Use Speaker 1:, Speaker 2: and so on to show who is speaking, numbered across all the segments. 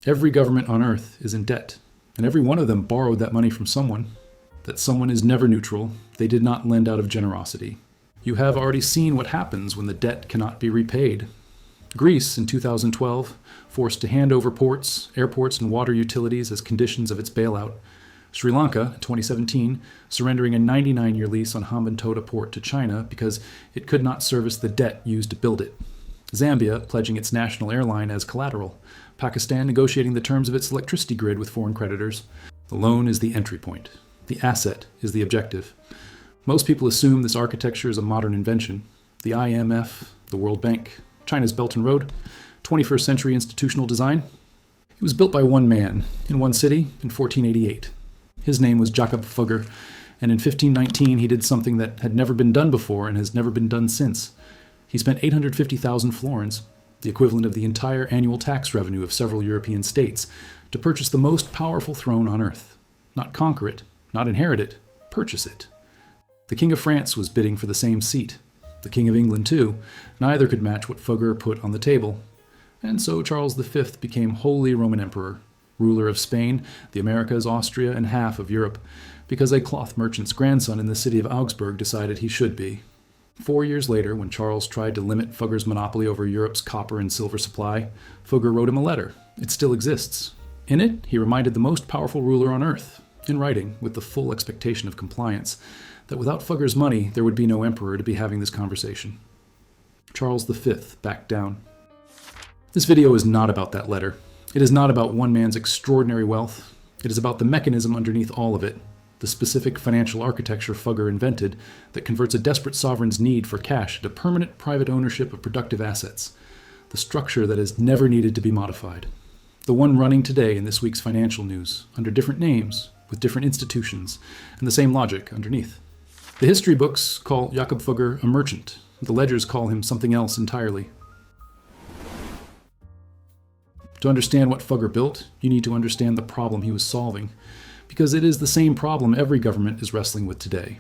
Speaker 1: Every government on Earth is in debt, and every one of them borrowed that money from someone. That someone is never neutral. They did not lend out of generosity. You have already seen what happens when the debt cannot be repaid. Greece, in 2012, forced to hand over ports, airports, and water utilities as conditions of its bailout. Sri Lanka, in 2017, surrendering a 99-year lease on Hambantota Port to China because it could not service the debt used to build it. Zambia pledging its national airline as collateral. Pakistan negotiating the terms of its electricity grid with foreign creditors. The loan is the entry point. The asset is the objective. Most people assume this architecture is a modern invention. The IMF, the World Bank, China's Belt and Road, 21st century institutional design. It was built by one man in one city in 1488. His name was Jakob Fugger, and in 1519 he did something that had never been done before and has never been done since. He spent 850,000 florins, the equivalent of the entire annual tax revenue of several European states, to purchase the most powerful throne on earth. Not conquer it, not inherit it, purchase it. The King of France was bidding for the same seat. The King of England, too. Neither could match what Fugger put on the table. And so Charles V became Holy Roman Emperor, ruler of Spain, the Americas, Austria, and half of Europe, because a cloth merchant's grandson in the city of Augsburg decided he should be. 4 years later, when Charles tried to limit Fugger's monopoly over Europe's copper and silver supply, Fugger wrote him a letter. It still exists. In it, he reminded the most powerful ruler on earth, in writing, with the full expectation of compliance, that without Fugger's money, there would be no emperor to be having this conversation. Charles V backed down. This video is not about that letter. It is not about one man's extraordinary wealth. It is about the mechanism underneath all of it, the specific financial architecture Fugger invented that converts a desperate sovereign's need for cash into permanent private ownership of productive assets, the structure that has never needed to be modified. The one running today in this week's financial news, under different names, with different institutions, and the same logic underneath. The history books call Jakob Fugger a merchant. The ledgers call him something else entirely. To understand what Fugger built, you need to understand the problem he was solving, because it is the same problem every government is wrestling with today.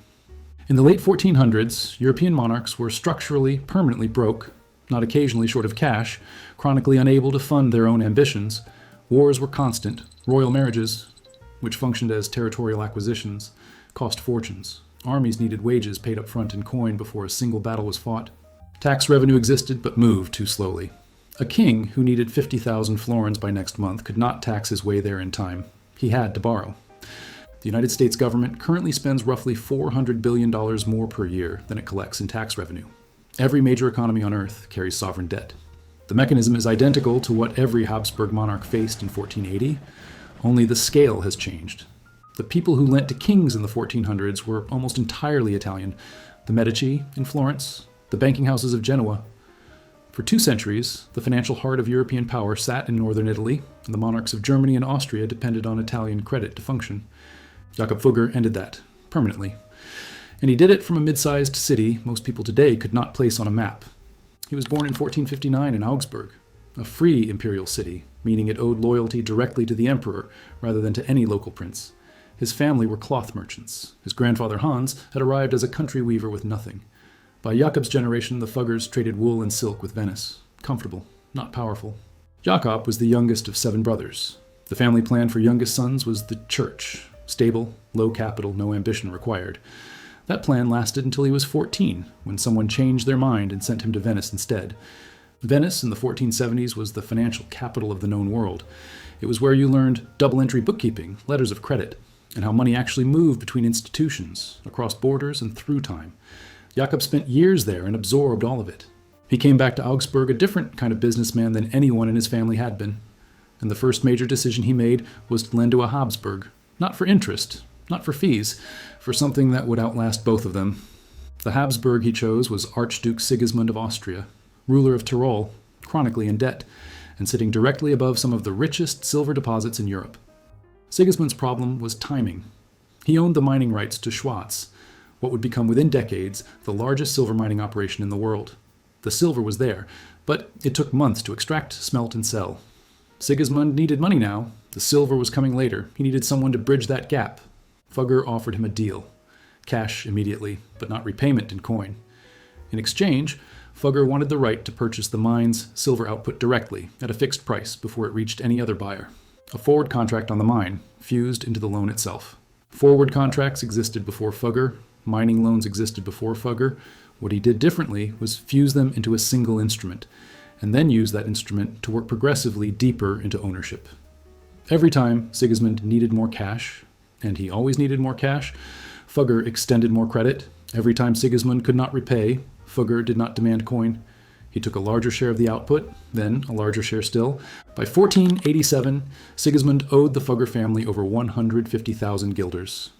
Speaker 1: In the late 1400s, European monarchs were structurally, permanently broke, not occasionally short of cash, chronically unable to fund their own ambitions. Wars were constant. Royal marriages, which functioned as territorial acquisitions, cost fortunes. Armies needed wages paid up front in coin before a single battle was fought. Tax revenue existed but moved too slowly. A king who needed 50,000 florins by next month could not tax his way there in time. He had to borrow. The United States government currently spends roughly $400 billion more per year than it collects in tax revenue. Every major economy on Earth carries sovereign debt. The mechanism is identical to what every Habsburg monarch faced in 1480, only the scale has changed. The people who lent to kings in the 1400s were almost entirely Italian. The Medici in Florence, the banking houses of Genoa. For 2 centuries, the financial heart of European power sat in northern Italy, and the monarchs of Germany and Austria depended on Italian credit to function. Jakob Fugger ended that, permanently. And he did it from a mid-sized city most people today could not place on a map. He was born in 1459 in Augsburg, a free imperial city, meaning it owed loyalty directly to the emperor rather than to any local prince. His family were cloth merchants. His grandfather Hans had arrived as a country weaver with nothing. By Jakob's generation, the Fuggers traded wool and silk with Venice. Comfortable, not powerful. Jakob was the youngest of 7 brothers. The family plan for youngest sons was the church. Stable, low capital, no ambition required. That plan lasted until he was 14, when someone changed their mind and sent him to Venice instead. Venice in the 1470s was the financial capital of the known world. It was where you learned double-entry bookkeeping, letters of credit, and how money actually moved between institutions, across borders and through time. Jakob spent years there and absorbed all of it. He came back to Augsburg a different kind of businessman than anyone in his family had been. And the first major decision he made was to lend to a Habsburg. Not for interest, not for fees, for something that would outlast both of them. The Habsburg he chose was Archduke Sigismund of Austria, ruler of Tyrol, chronically in debt, and sitting directly above some of the richest silver deposits in Europe. Sigismund's problem was timing. He owned the mining rights to Schwarz, what would become within decades the largest silver mining operation in the world. The silver was there, but it took months to extract, smelt, and sell. Sigismund needed money now. The silver was coming later. He needed someone to bridge that gap. Fugger offered him a deal. Cash immediately, but not repayment in coin. In exchange, Fugger wanted the right to purchase the mine's silver output directly at a fixed price before it reached any other buyer. A forward contract on the mine fused into the loan itself. Forward contracts existed before Fugger. Mining loans existed before Fugger. What he did differently was fuse them into a single instrument, and then use that instrument to work progressively deeper into ownership. Every time Sigismund needed more cash, and he always needed more cash, Fugger extended more credit. Every time Sigismund could not repay, Fugger did not demand coin. He took a larger share of the output, then a larger share still. By 1487, Sigismund owed the Fugger family over 150,000 guilders.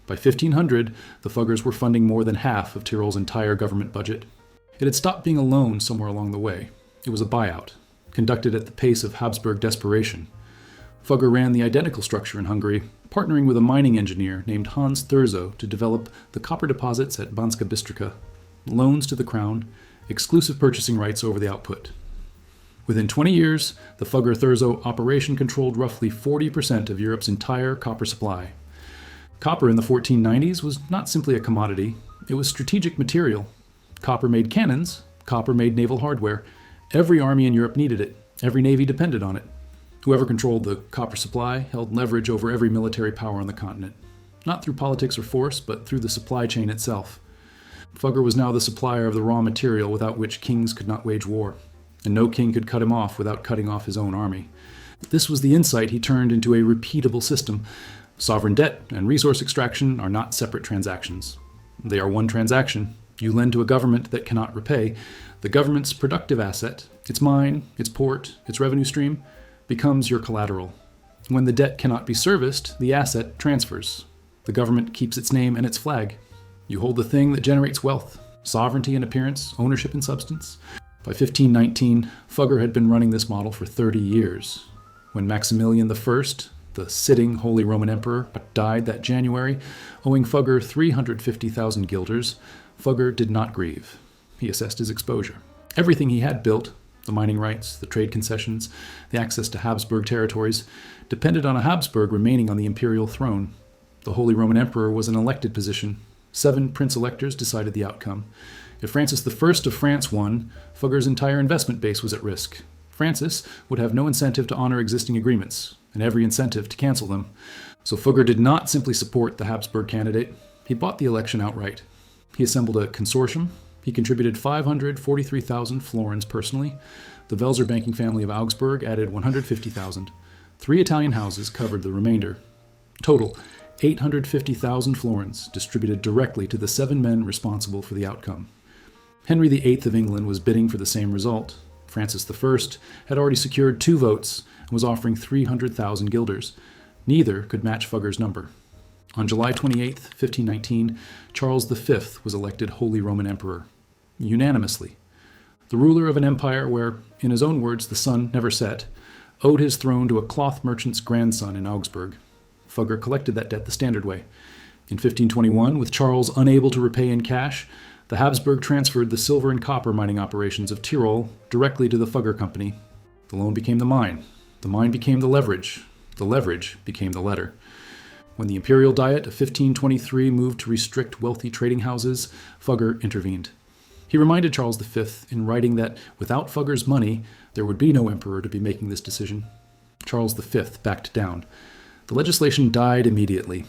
Speaker 1: By 1500, the Fuggers were funding more than half of Tyrol's entire government budget. It had stopped being a loan somewhere along the way. It was a buyout, conducted at the pace of Habsburg desperation. Fugger ran the identical structure in Hungary, partnering with a mining engineer named Hans Thurzo to develop the copper deposits at Banska Bystrica, loans to the crown, exclusive purchasing rights over the output. Within 20 years, the Fugger-Thurzo operation controlled roughly 40% of Europe's entire copper supply. Copper in the 1490s was not simply a commodity, it was strategic material. Copper made cannons, copper made naval hardware. Every army in Europe needed it, every navy depended on it. Whoever controlled the copper supply held leverage over every military power on the continent, not through politics or force, but through the supply chain itself. Fugger was now the supplier of the raw material without which kings could not wage war, and no king could cut him off without cutting off his own army. This was the insight he turned into a repeatable system. Sovereign debt and resource extraction are not separate transactions. They are one transaction. You lend to a government that cannot repay. The government's productive asset, its mine, its port, its revenue stream, becomes your collateral. When the debt cannot be serviced, the asset transfers. The government keeps its name and its flag. You hold the thing that generates wealth, sovereignty in appearance, ownership in substance. By 1519, Fugger had been running this model for 30 years. When Maximilian I, the sitting Holy Roman Emperor, died that January, owing Fugger 350,000 guilders, Fugger did not grieve. He assessed his exposure. Everything he had built, the mining rights, the trade concessions, the access to Habsburg territories, depended on a Habsburg remaining on the imperial throne. The Holy Roman Emperor was an elected position. 7 prince-electors decided the outcome. If Francis I of France won, Fugger's entire investment base was at risk. Francis would have no incentive to honor existing agreements, and every incentive to cancel them. So Fugger did not simply support the Habsburg candidate, he bought the election outright. He assembled a consortium. He contributed 543,000 florins personally. The Welser banking family of Augsburg added 150,000. 3 Italian houses covered the remainder. Total, 850,000 florins distributed directly to the 7 men responsible for the outcome. Henry VIII of England was bidding for the same result. Francis I had already secured 2 votes and was offering 300,000 guilders. Neither could match Fugger's number. On July 28, 1519, Charles V was elected Holy Roman Emperor, unanimously. The ruler of an empire where, in his own words, the sun never set, owed his throne to a cloth merchant's grandson in Augsburg. Fugger collected that debt the standard way. In 1521, with Charles unable to repay in cash, the Habsburg transferred the silver and copper mining operations of Tyrol directly to the Fugger Company. The loan became the mine became the leverage became the letter. When the Imperial Diet of 1523 moved to restrict wealthy trading houses, Fugger intervened. He reminded Charles V in writing that without Fugger's money, there would be no emperor to be making this decision. Charles V backed down. The legislation died immediately.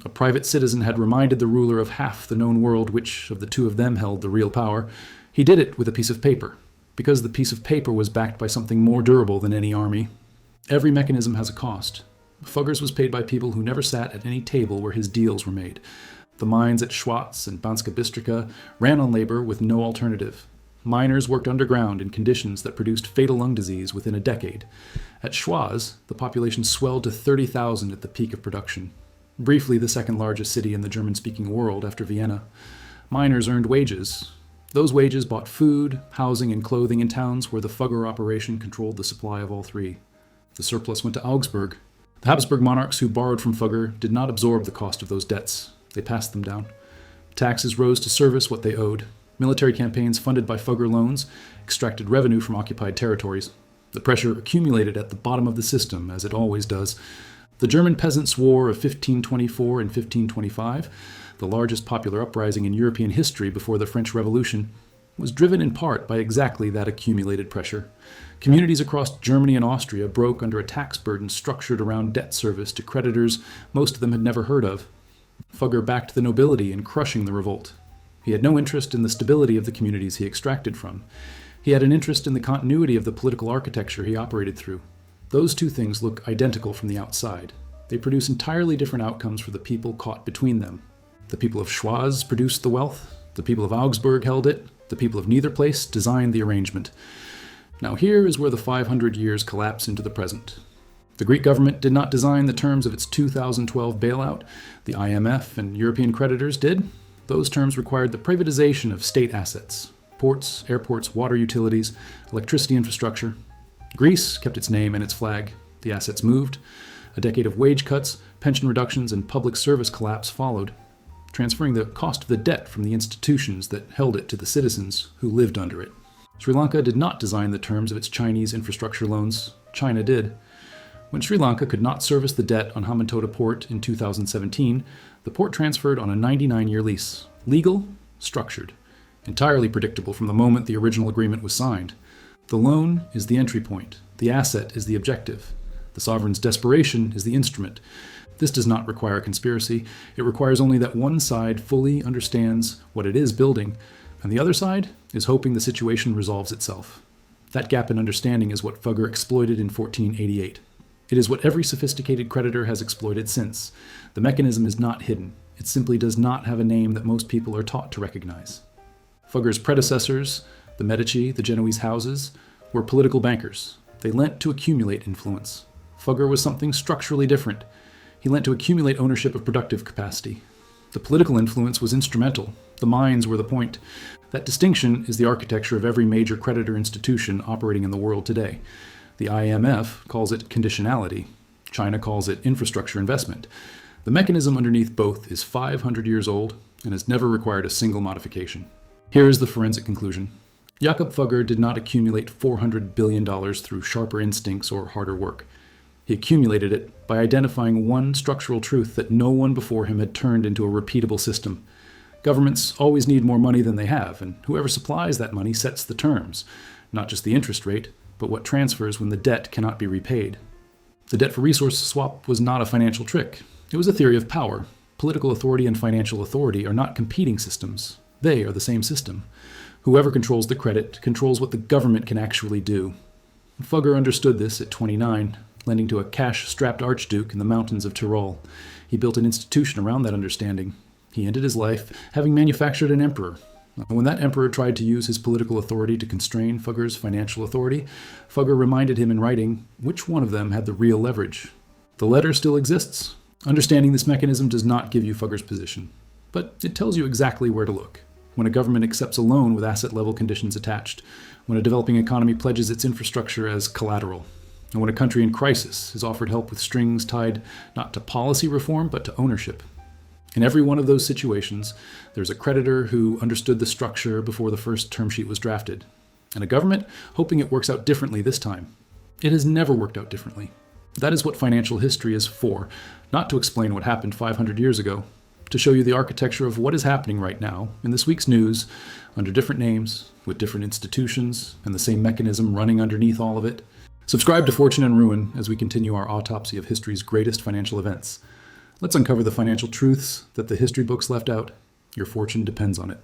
Speaker 1: A private citizen had reminded the ruler of half the known world which of the 2 of them held the real power. He did it with a piece of paper, because the piece of paper was backed by something more durable than any army. Every mechanism has a cost. Fugger's was paid by people who never sat at any table where his deals were made. The mines at Schwatz and Banska Bystrica ran on labor with no alternative. Miners worked underground in conditions that produced fatal lung disease within a decade. At Schwaz, the population swelled to 30,000 at the peak of production. Briefly the second largest city in the German-speaking world after Vienna. Miners earned wages. Those wages bought food, housing, and clothing in towns where the Fugger operation controlled the supply of all 3. The surplus went to Augsburg. The Habsburg monarchs who borrowed from Fugger did not absorb the cost of those debts. They passed them down. Taxes rose to service what they owed. Military campaigns funded by Fugger loans extracted revenue from occupied territories. The pressure accumulated at the bottom of the system, as it always does. The German Peasants' War of 1524 and 1525, the largest popular uprising in European history before the French Revolution, was driven in part by exactly that accumulated pressure. Communities across Germany and Austria broke under a tax burden structured around debt service to creditors most of them had never heard of. Fugger backed the nobility in crushing the revolt. He had no interest in the stability of the communities he extracted from. He had an interest in the continuity of the political architecture he operated through. Those two things look identical from the outside. They produce entirely different outcomes for the people caught between them. The people of Schwaz produced the wealth. The people of Augsburg held it. The people of neither place designed the arrangement. Now here is where the 500 years collapse into the present. The Greek government did not design the terms of its 2012 bailout. The IMF and European creditors did. Those terms required the privatization of state assets: ports, airports, water utilities, electricity infrastructure. Greece kept its name and its flag. The assets moved. A decade of wage cuts, pension reductions, and public service collapse followed, transferring the cost of the debt from the institutions that held it to the citizens who lived under it. Sri Lanka did not design the terms of its Chinese infrastructure loans. China did. When Sri Lanka could not service the debt on Hambantota Port in 2017, the port transferred on a 99-year lease. Legal, structured, entirely predictable from the moment the original agreement was signed. The loan is the entry point. The asset is the objective. The sovereign's desperation is the instrument. This does not require a conspiracy. It requires only that one side fully understands what it is building, and the other side is hoping the situation resolves itself. That gap in understanding is what Fugger exploited in 1488. It is what every sophisticated creditor has exploited since. The mechanism is not hidden. It simply does not have a name that most people are taught to recognize. Fugger's predecessors, the Medici, the Genoese houses, were political bankers. They lent to accumulate influence. Fugger was something structurally different. He lent to accumulate ownership of productive capacity. The political influence was instrumental. The mines were the point. That distinction is the architecture of every major creditor institution operating in the world today. The IMF calls it conditionality. China calls it infrastructure investment. The mechanism underneath both is 500 years old and has never required a single modification. Here is the forensic conclusion. Jakob Fugger did not accumulate $400 billion through sharper instincts or harder work. He accumulated it by identifying one structural truth that no one before him had turned into a repeatable system. Governments always need more money than they have, and whoever supplies that money sets the terms, not just the interest rate, but what transfers when the debt cannot be repaid. The debt for resource swap was not a financial trick. It was a theory of power. Political authority and financial authority are not competing systems. They are the same system. Whoever controls the credit controls what the government can actually do. Fugger understood this at 29, lending to a cash-strapped archduke in the mountains of Tyrol. He built an institution around that understanding. He ended his life having manufactured an emperor. When that emperor tried to use his political authority to constrain Fugger's financial authority, Fugger reminded him in writing which one of them had the real leverage. The letter still exists. Understanding this mechanism does not give you Fugger's position, but it tells you exactly where to look. When a government accepts a loan with asset-level conditions attached, when a developing economy pledges its infrastructure as collateral, and when a country in crisis is offered help with strings tied not to policy reform, but to ownership. In every one of those situations, there's a creditor who understood the structure before the first term sheet was drafted, and a government hoping it works out differently this time. It has never worked out differently. That is what financial history is for, not to explain what happened 500 years ago, to show you the architecture of what is happening right now in this week's news, under different names, with different institutions, and the same mechanism running underneath all of it. Subscribe to Fortune and Ruin as we continue our autopsy of history's greatest financial events. Let's uncover the financial truths that the history books left out. Your fortune depends on it.